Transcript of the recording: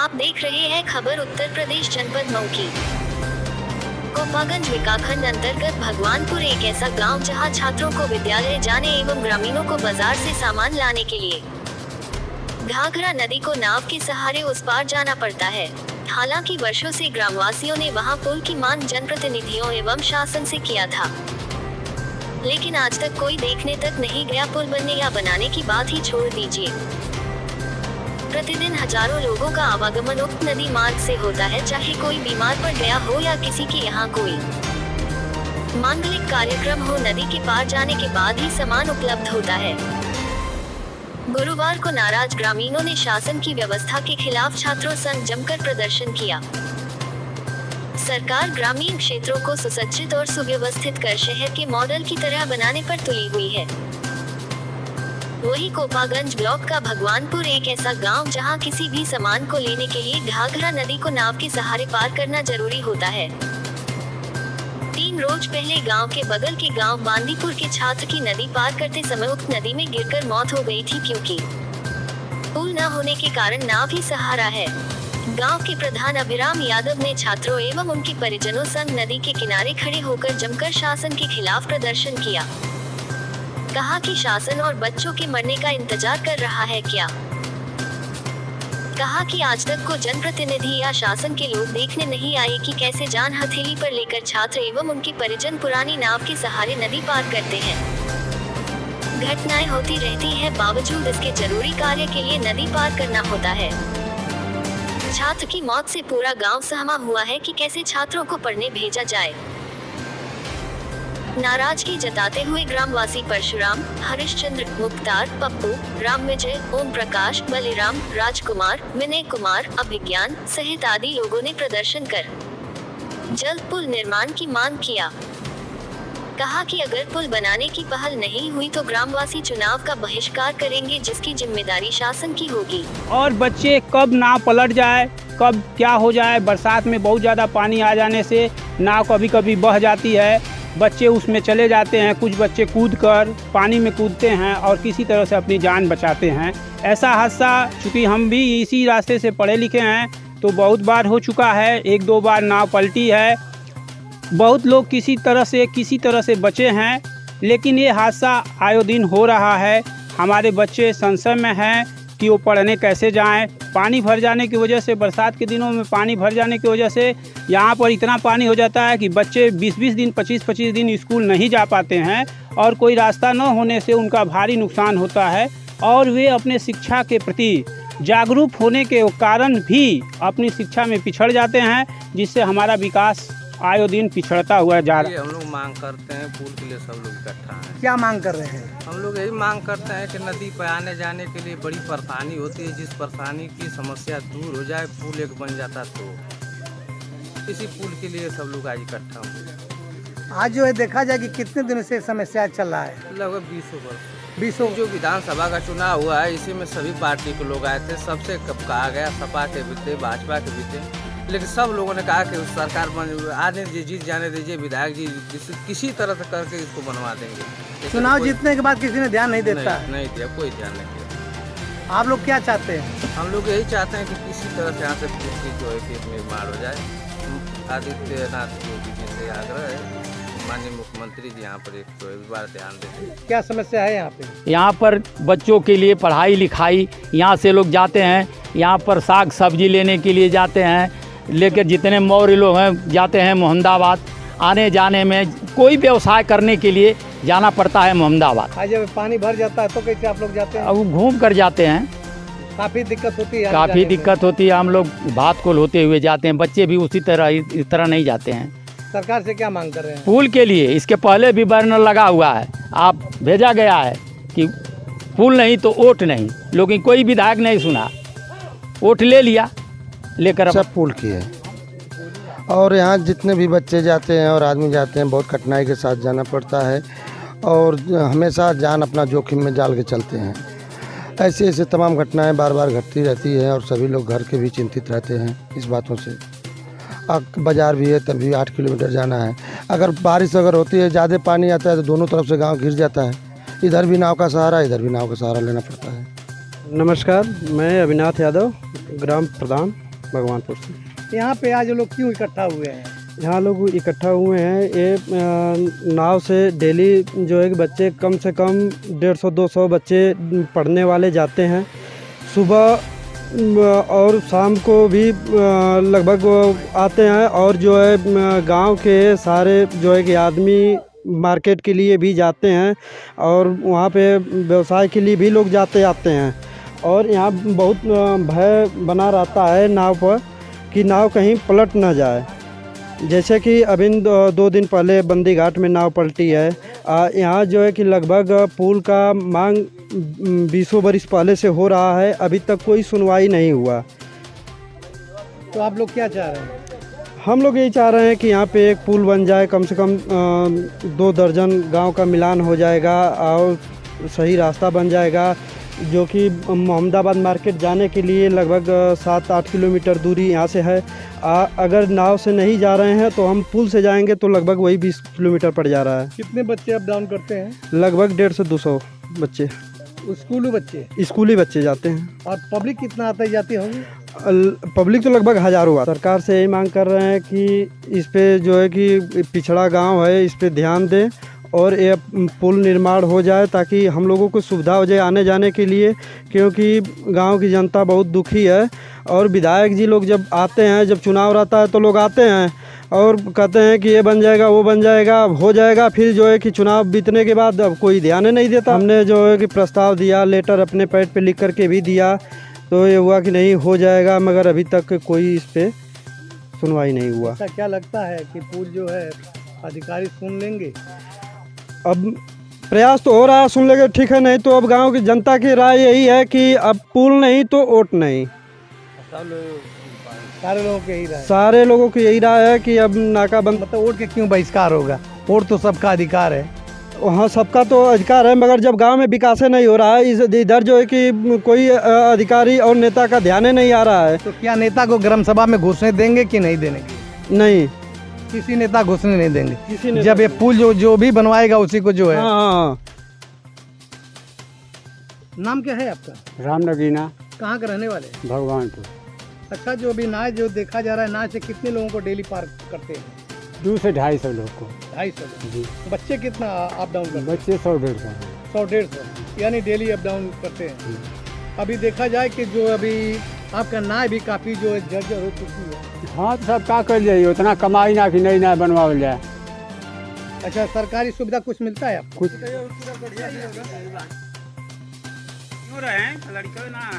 आप देख रहे हैं खबर उत्तर प्रदेश जनपद मऊ की। कोपागंज विकासखंड अंतर्गत भगवानपुर एक ऐसा गांव जहां छात्रों को विद्यालय जाने एवं ग्रामीणों को बाजार से सामान लाने के लिए घाघरा नदी को नाव के सहारे उस पार जाना पड़ता है। हालांकि वर्षों से ग्रामवासियों ने वहां पुल की मांग जनप्रतिनिधियों एवं शासन से किया था, लेकिन आज तक कोई देखने तक नहीं गया। पुल बनने या बनाने की बात ही छोड़ दीजिए। प्रतिदिन हजारों लोगों का आवागमन उक्त नदी मार्ग से होता है, चाहे कोई बीमार पड़ गया हो या किसी के यहाँ कोई मांगलिक कार्यक्रम हो। नदी के पार जाने के बाद ही सामान उपलब्ध होता है। गुरुवार को नाराज ग्रामीणों ने शासन की व्यवस्था के खिलाफ छात्रों संग जमकर प्रदर्शन किया। सरकार ग्रामीण क्षेत्रों को सुसज्जित और सुव्यवस्थित कर शहर के मॉडल की तरह बनाने पर तुली हुई है। वही कोपागंज ब्लॉक का भगवानपुर एक ऐसा गांव जहां किसी भी सामान को लेने के लिए घाघरा नदी को नाव के सहारे पार करना जरूरी होता है। 3 रोज पहले गांव के बगल के गांव बांदीपुर के छात्र की नदी पार करते समय उक्त नदी में गिरकर मौत हो गई थी, क्योंकि पुल न होने के कारण नाव ही सहारा है। गांव के प्रधान अभिराम यादव ने छात्रों एवं उनके परिजनों संग नदी के किनारे खड़े होकर जमकर शासन के खिलाफ प्रदर्शन किया। कहा कि शासन और बच्चों के मरने का इंतजार कर रहा है क्या। कहा कि आज तक को जनप्रतिनिधि या शासन के लोग देखने नहीं आए कि कैसे जान हथेली पर लेकर छात्र एवं उनके परिजन पुरानी नाव के सहारे नदी पार करते हैं। घटनाएं होती रहती है, बावजूद इसके जरूरी कार्य के लिए नदी पार करना होता है। छात्र की मौत से पूरा गांव सहमा हुआ है कि कैसे छात्रों को पढ़ने भेजा जाए। नाराजगी जताते हुए ग्रामवासी परशुराम, हरिश्चंद्र, मुख्तार, पप्पू, राम विजय, ओम प्रकाश, बलिराम, राजकुमार, विनय कुमार, अभिज्ञान सहित आदि लोगों ने प्रदर्शन कर जल्द पुल निर्माण की मांग किया। कहा कि अगर पुल बनाने की पहल नहीं हुई तो ग्रामवासी चुनाव का बहिष्कार करेंगे, जिसकी जिम्मेदारी शासन की होगी। और बच्चे कब नाव पलट जाए, कब क्या हो जाए। बरसात में बहुत ज़्यादा पानी आ जाने से नाव कभी कभी बह जाती है, बच्चे उसमें चले जाते हैं। कुछ बच्चे कूदकर पानी में कूदते हैं और किसी तरह से अपनी जान बचाते हैं। ऐसा हादसा चूँकि हम भी इसी रास्ते से पढ़े लिखे हैं तो बहुत बार हो चुका है। 1-2 बार नाव पलटी है, बहुत लोग किसी तरह से बचे हैं, लेकिन ये हादसा आए दिन हो रहा है। हमारे बच्चे संशय में हैं कि वो पढ़ने कैसे जाएं। पानी भर जाने की वजह से, बरसात के दिनों में पानी भर जाने की वजह से यहाँ पर इतना पानी हो जाता है कि बच्चे 20-20 दिन 25-25 दिन स्कूल नहीं जा पाते हैं और कोई रास्ता न होने से उनका भारी नुकसान होता है और वे अपने शिक्षा के प्रति जागरूक होने के कारण भी अपनी शिक्षा में पिछड़ जाते हैं, जिससे हमारा विकास आए दिन पिछड़ता हुआ जा रहा है। हम लोग मांग करते हैं पुल के लिए, सब लोग इकट्ठा हैं। क्या मांग कर रहे हैं? हम लोग यही मांग करते हैं कि नदी पर आने जाने के लिए बड़ी परेशानी होती है। जिस परेशानी की समस्या दूर हो जाए, पुल एक बन जाता तो इसी पुल के लिए सब लोग आज इकट्ठा हुए। आज जो है देखा जाए कि कितने दिनों से समस्या चल रहा है? लगभग 20 वर्ष। 20 जो विधानसभा का चुनाव हुआ है, इसी में सभी पार्टी के लोग आए थे। सबसे कहा गया, सपा के भी थे, भाजपा के भी थे, लेकिन सब लोगों ने कहा कि उस सरकार आने दीजिए, जीत जाने दीजिए, विधायक जी किसी तरह से करके इसको बनवा देंगे। चुनाव जीतने के बाद किसी ने ध्यान नहीं देता? नहीं दिया, कोई ध्यान नहीं दिया। आप लोग क्या चाहते हैं? हम लोग यही चाहते हैं कि किसी तरह से यहाँ से पुल की जो है कि निर्माण हो जाए। आदित्यनाथ योगी जी से आग्रह है, माननीय मुख्यमंत्री जी यहाँ पर एक बार ध्यान देते। क्या समस्या है यहाँ पे? यहाँ पर बच्चों के लिए पढ़ाई लिखाई, यहाँ से लोग जाते हैं, यहाँ पर साग सब्जी लेने के लिए जाते हैं, लेकर जितने मौर्य लोग हैं जाते हैं मोहम्मदाबाद। आने जाने में कोई व्यवसाय करने के लिए जाना पड़ता है मोहम्मदाबाद। आज जब पानी भर जाता है तो कैसे आप लोग जाते हैं? अब घूम कर जाते हैं। काफ़ी दिक्कत होती है? काफ़ी दिक्कत होती है। हम लोग भात कोल होते हुए जाते हैं, बच्चे भी उसी तरह इस तरह नहीं जाते हैं। सरकार से क्या मांग कर रहे हैं? पुल के लिए इसके पहले भी बैनर लगा हुआ है, आप भेजा गया है कि पुल नहीं तो वोट नहीं, लेकिन कोई विधायक नहीं सुना, वोट ले लिया, लेकर सब पुल की है। और यहाँ जितने भी बच्चे जाते हैं और आदमी जाते हैं, बहुत कठिनाई के साथ जाना पड़ता है और हमेशा जान अपना जोखिम में डाल के चलते हैं। ऐसे तमाम घटनाएं बार बार घटती रहती हैं और सभी लोग घर के भी चिंतित रहते हैं इस बातों से। बाज़ार भी है, तब भी 8 किलोमीटर जाना है। अगर बारिश होती है, ज़्यादा पानी आता है तो दोनों तरफ से गांव घिर जाता है। इधर भी नाव का सहारा, इधर भी नाव का सहारा लेना पड़ता है। नमस्कार, मैं अविनाथ यादव, ग्राम प्रधान भगवानपुर से। यहाँ पे आज लोग क्यों इकट्ठा हुए हैं? यहाँ लोग इकट्ठा हुए हैं, ये नाव से डेली जो है कि बच्चे कम से कम 150-200 बच्चे पढ़ने वाले जाते हैं। सुबह और शाम को भी लगभग आते हैं, और जो है गांव के सारे जो है कि आदमी मार्केट के लिए भी जाते हैं, और वहाँ पे व्यवसाय के लिए भी लोग जाते आते हैं। और यहाँ बहुत भय बना रहता है नाव पर कि नाव कहीं पलट ना जाए। जैसे कि अभी 2 दिन पहले बंदी घाट में नाव पलटी है। यहाँ जो है कि लगभग पुल का मांग 20 बरस पहले से हो रहा है, अभी तक कोई सुनवाई नहीं हुआ। तो आप लोग क्या चाह रहे हैं? हम लोग यही चाह रहे हैं कि यहाँ पे एक पुल बन जाए, कम से कम 2 दर्जन गांव का मिलान हो जाएगा और सही रास्ता बन जाएगा, जो कि मोहम्मदाबाद मार्केट जाने के लिए लगभग 7-8 किलोमीटर दूरी यहाँ से है। अगर नाव से नहीं जा रहे हैं तो हम पुल से जाएंगे तो लगभग वही 20 किलोमीटर पड़ जा रहा है। कितने बच्चे अप डाउन करते हैं? लगभग 150 से 200 बच्चे, स्कूली बच्चे? स्कूली बच्चे जाते हैं। और पब्लिक कितना आती जाती होगी? पब्लिक तो लगभग हज़ारों। सरकार से यही मांग कर रहे हैं कि इस पे जो है कि पिछड़ा गांव है, इस पे ध्यान दें और ये पुल निर्माण हो जाए ताकि हम लोगों को सुविधा हो जाए आने जाने के लिए, क्योंकि गांव की जनता बहुत दुखी है। और विधायक जी लोग जब आते हैं, जब चुनाव रहता है तो लोग आते हैं और कहते हैं कि ये बन जाएगा, वो बन जाएगा, हो जाएगा, फिर जो है कि चुनाव बीतने के बाद अब कोई ध्यान नहीं देता। हमने जो है कि प्रस्ताव दिया, लेटर अपने पैड पे लिख करके भी दिया, तो ये हुआ कि नहीं हो जाएगा, मगर अभी तक कोई इस पर सुनवाई नहीं हुआ। ऐसा क्या लगता है कि पुल जो है अधिकारी सुन लेंगे? अब प्रयास तो हो रहा है, सुन लेंगे ठीक है, नहीं तो अब गांव की जनता की राय यही है कि अब पुल नहीं तो वोट नहीं। सारे लोगों की यही राय? सारे लोगों की यही राय है कि अब नाकाबंद। मतलब वोट के क्यों बहिष्कार होगा? वोट तो सबका अधिकार है। हाँ, सबका तो अधिकार है, मगर जब गांव में विकास नहीं हो रहा है, इधर जो है कि कोई अधिकारी और नेता का ध्यान नहीं आ रहा है। तो क्या नेता को ग्राम सभा में घुसने देंगे कि नहीं देंगे? नहीं, किसी नेता घुसने नहीं देंगे। किसी नेता जब ये पुल जो भी बनवाएगा उसी को जो है। हाँ। नाम क्या है आपका? राम नगीना, कहाँ के रहने वाले? भगवानपुर। अच्छा, जो अभी नाव जो देखा जा रहा है, नाव से कितने लोगों को डेली पार करते हैं? 200 से 250 लोग को। 250 जी। बच्चे कितना अप डाउन करते हैं? बच्चे 100-150। 100-150 यानी डेली अप डाउन करते हैं। अभी देखा जाए कि जो अभी आपका नाव भी काफ़ी जो है जर्जर हो चुकी है। हाँ, तो सब का कर जाइए, उतना कमाई ना कि नई नाव बनवाओ जाए। अच्छा, सरकारी सुविधा कुछ मिलता है आपको? कुछ क्यों रहे हैं लड़के ना